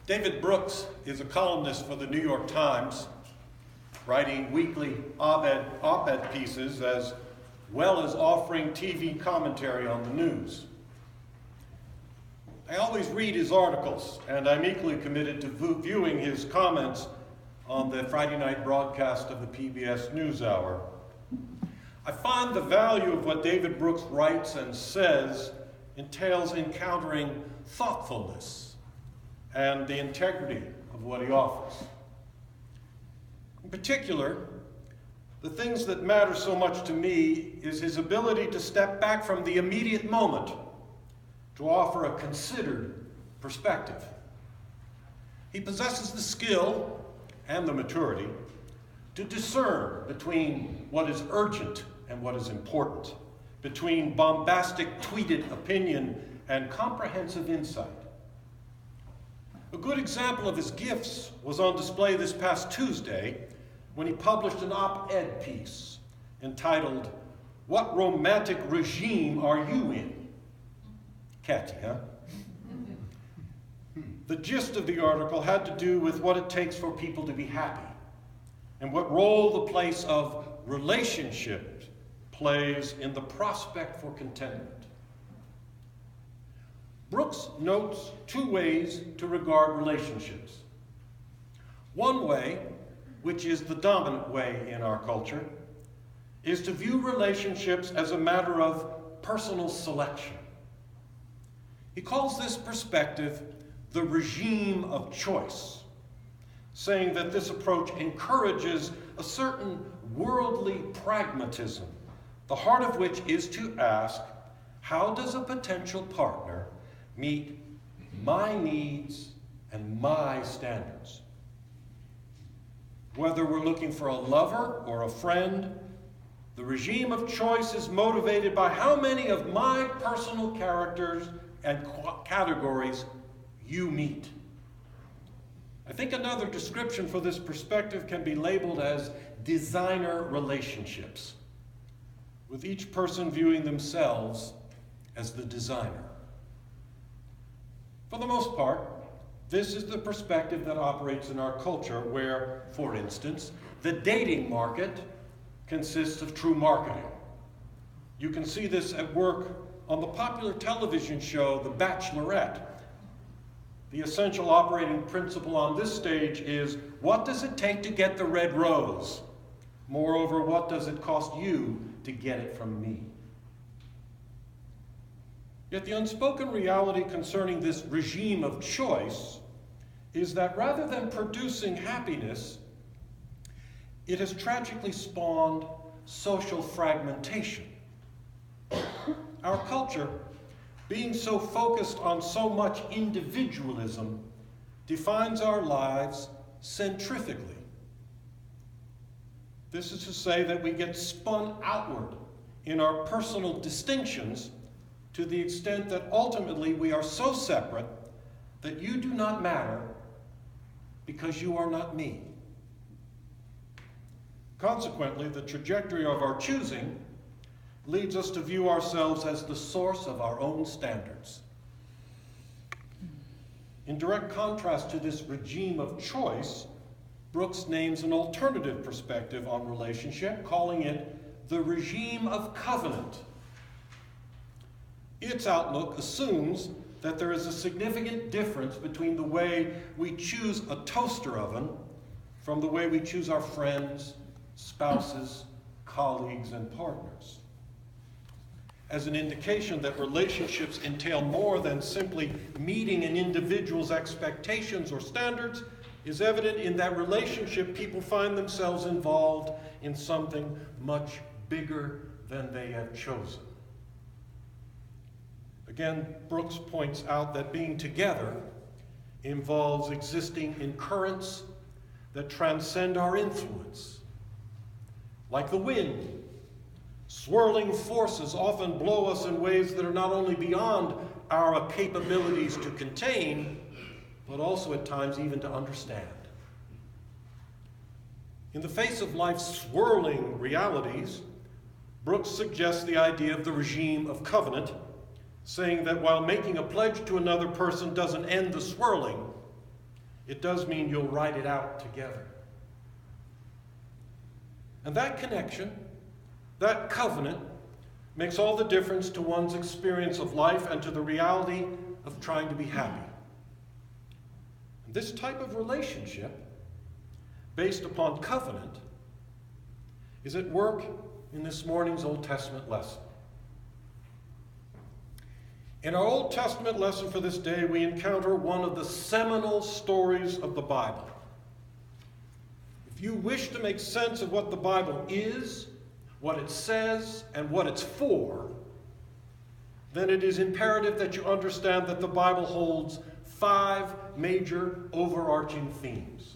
David Brooks is a columnist for the New York Times, writing weekly op-ed pieces as well as offering TV commentary on the news. I always read his articles, and I'm equally committed to viewing his comments on the Friday night broadcast of the PBS NewsHour. I find the value of what David Brooks writes and says entails encountering thoughtfulness and the integrity of what he offers. In particular, the things that matter so much to me is his ability to step back from the immediate moment to offer a considered perspective. He possesses the skill and the maturity to discern between what is urgent and what is important, between bombastic tweeted opinion and comprehensive insight. A good example of his gifts was on display this past Tuesday when he published an op-ed piece entitled, "What Romantic Regime Are You In?" Catchy, huh? The gist of the article had to do with what it takes for people to be happy and what role the place of relationship plays in the prospect for contentment. Brooks notes two ways to regard relationships. One way, which is the dominant way in our culture, is to view relationships as a matter of personal selection. He calls this perspective the regime of choice, saying that this approach encourages a certain worldly pragmatism, the heart of which is to ask, how does a potential partner meet my needs and my standards? Whether we're looking for a lover or a friend, the regime of choice is motivated by how many of my personal characters and categories you meet. I think another description for this perspective can be labeled as designer relationships, with each person viewing themselves as the designer. For the most part, this is the perspective that operates in our culture where, for instance, the dating market consists of true marketing. You can see this at work on the popular television show, The Bachelorette. The essential operating principle on this stage is, what does it take to get the red rose? Moreover, what does it cost you to get it from me? Yet the unspoken reality concerning this regime of choice is that rather than producing happiness, it has tragically spawned social fragmentation. Our culture, being so focused on so much individualism, defines our lives centrifugally. This is to say that we get spun outward in our personal distinctions to the extent that ultimately we are so separate that you do not matter because you are not me. Consequently, the trajectory of our choosing leads us to view ourselves as the source of our own standards. In direct contrast to this regime of choice, Brooks names an alternative perspective on relationship, calling it the regime of covenant. Its outlook assumes that there is a significant difference between the way we choose a toaster oven from the way we choose our friends, spouses, colleagues, and partners. As an indication that relationships entail more than simply meeting an individual's expectations or standards is evident in that relationship people find themselves involved in something much bigger than they have chosen. Again, Brooks points out that being together involves existing in currents that transcend our influence. Like the wind, swirling forces often blow us in ways that are not only beyond our capabilities to contain, but also at times even to understand. In the face of life's swirling realities, Brooks suggests the idea of the regime of covenant, saying that while making a pledge to another person doesn't end the swirling, it does mean you'll ride it out together. And that connection, that covenant, makes all the difference to one's experience of life and to the reality of trying to be happy. And this type of relationship, based upon covenant, is at work in this morning's Old Testament lesson. In our Old Testament lesson for this day, we encounter one of the seminal stories of the Bible. If you wish to make sense of what the Bible is, what it says, and what it's for, then it is imperative that you understand that the Bible holds 5 major overarching themes.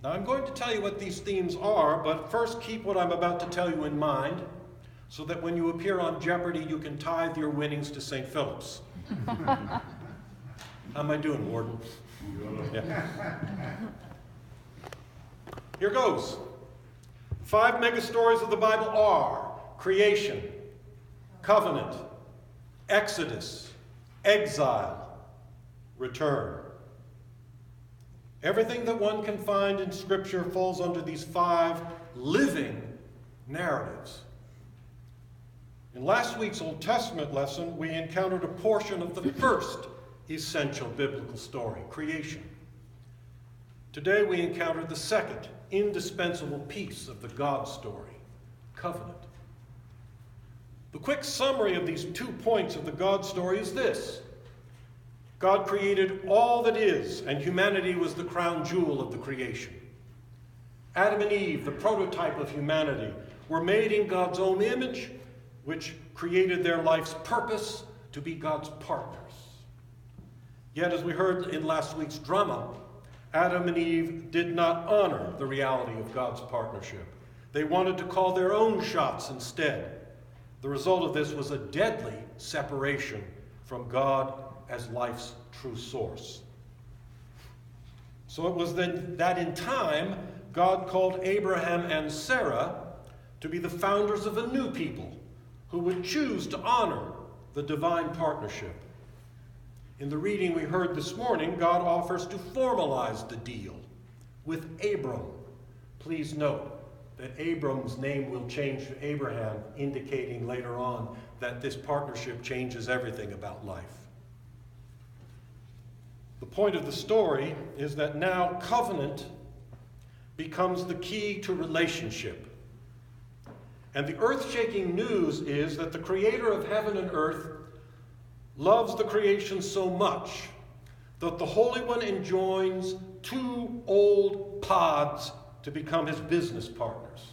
Now, I'm going to tell you what these themes are, but first keep what I'm about to tell you in mind, so that when you appear on Jeopardy, you can tithe your winnings to St. Philip's. How am I doing, Warden? Yeah. Here goes. 5 mega stories of the Bible are creation, covenant, exodus, exile, return. Everything that one can find in Scripture falls under these 5 living narratives. In last week's Old Testament lesson, we encountered a portion of the first essential biblical story, creation. Today we encounter the second indispensable piece of the God story, covenant. The quick summary of these 2 points of the God story is this. God created all that is, and humanity was the crown jewel of the creation. Adam and Eve, the prototype of humanity, were made in God's own image, which created their life's purpose to be God's partners. Yet, as we heard in last week's drama, Adam and Eve did not honor the reality of God's partnership. They wanted to call their own shots instead. The result of this was a deadly separation from God as life's true source. So it was then that in time, God called Abraham and Sarah to be the founders of a new people who would choose to honor the divine partnership. In the reading we heard this morning, God offers to formalize the deal with Abram. Please note that Abram's name will change to Abraham, indicating later on that this partnership changes everything about life. The point of the story is that now covenant becomes the key to relationship. And the earth-shaking news is that the creator of heaven and earth loves the creation so much that the Holy One enjoins 2 old pods to become his business partners.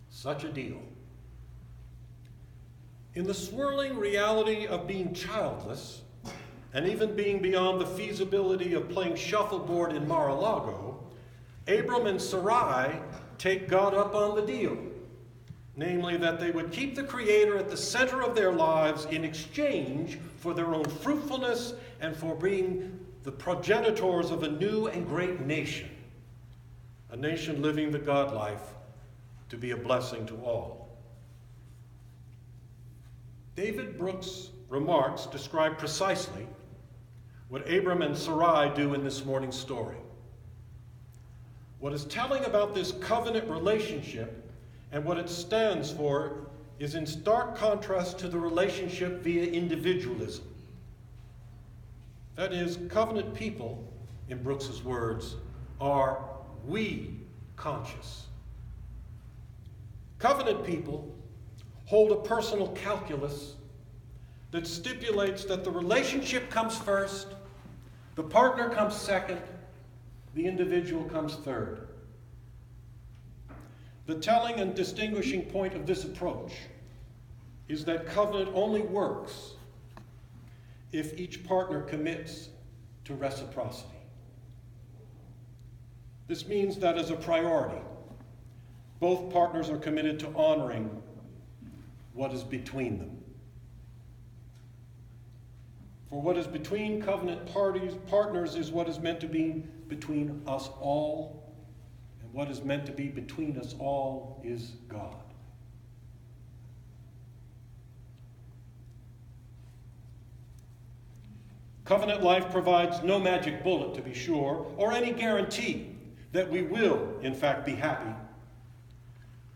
Such a deal. In the swirling reality of being childless, and even being beyond the feasibility of playing shuffleboard in Mar-a-Lago, Abram and Sarai take God up on the deal. Namely, that they would keep the Creator at the center of their lives in exchange for their own fruitfulness and for being the progenitors of a new and great nation, a nation living the God life to be a blessing to all. David Brooks' remarks describe precisely what Abram and Sarai do in this morning's story. What is telling about this covenant relationship and what it stands for is in stark contrast to the relationship via individualism. That is, covenant people, in Brooks's words, are we conscious. Covenant people hold a personal calculus that stipulates that the relationship comes first, the partner comes second, the individual comes third. The telling and distinguishing point of this approach is that covenant only works if each partner commits to reciprocity. This means that as a priority, both partners are committed to honoring what is between them. For what is between covenant partners is what is meant to be between us all, and what is meant to be between us all is God. Covenant life provides no magic bullet, to be sure, or any guarantee that we will, in fact, be happy.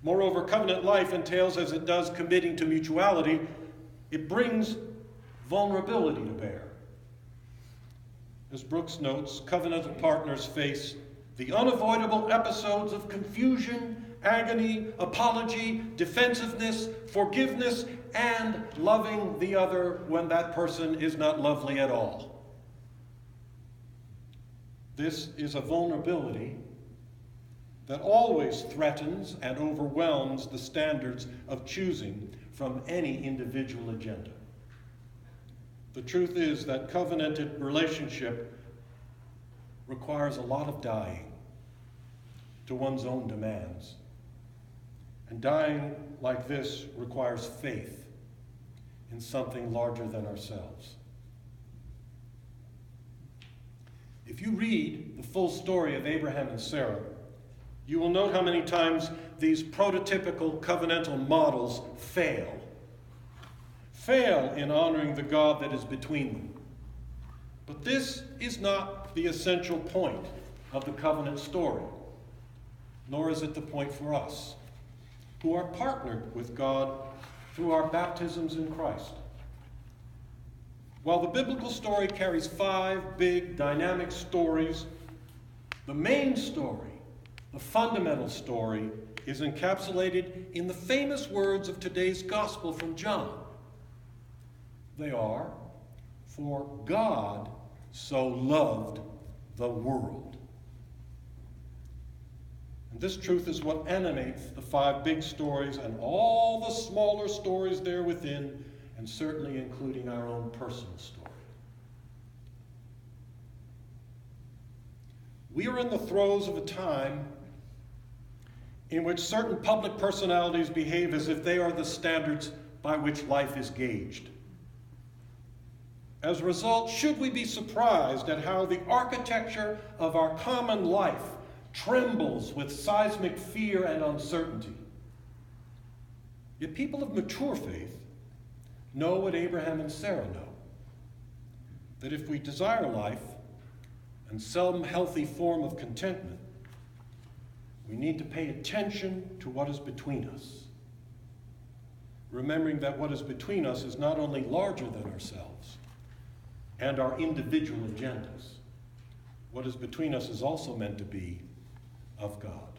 Moreover, covenant life entails, as it does committing to mutuality, it brings vulnerability to bear. As Brooks notes, covenantal partners face the unavoidable episodes of confusion, agony, apology, defensiveness, forgiveness, and loving the other when that person is not lovely at all. This is a vulnerability that always threatens and overwhelms the standards of choosing from any individual agenda. The truth is that covenanted relationship requires a lot of dying to one's own demands. And dying like this requires faith in something larger than ourselves. If you read the full story of Abraham and Sarah, you will note how many times these prototypical covenantal models fail in honoring the God that is between them. But this is not the essential point of the covenant story, nor is it the point for us, who are partnered with God through our baptisms in Christ. While the biblical story carries 5 big dynamic stories, the main story, the fundamental story, is encapsulated in the famous words of today's gospel from John. They are, "For God so loved the world." And this truth is what animates the 5 big stories and all the smaller stories there within, and certainly including our own personal story. We are in the throes of a time in which certain public personalities behave as if they are the standards by which life is gauged. As a result, should we be surprised at how the architecture of our common life trembles with seismic fear and uncertainty? Yet people of mature faith know what Abraham and Sarah know, that if we desire life and some healthy form of contentment, we need to pay attention to what is between us, remembering that what is between us is not only larger than ourselves and our individual agendas. What is between us is also meant to be of God.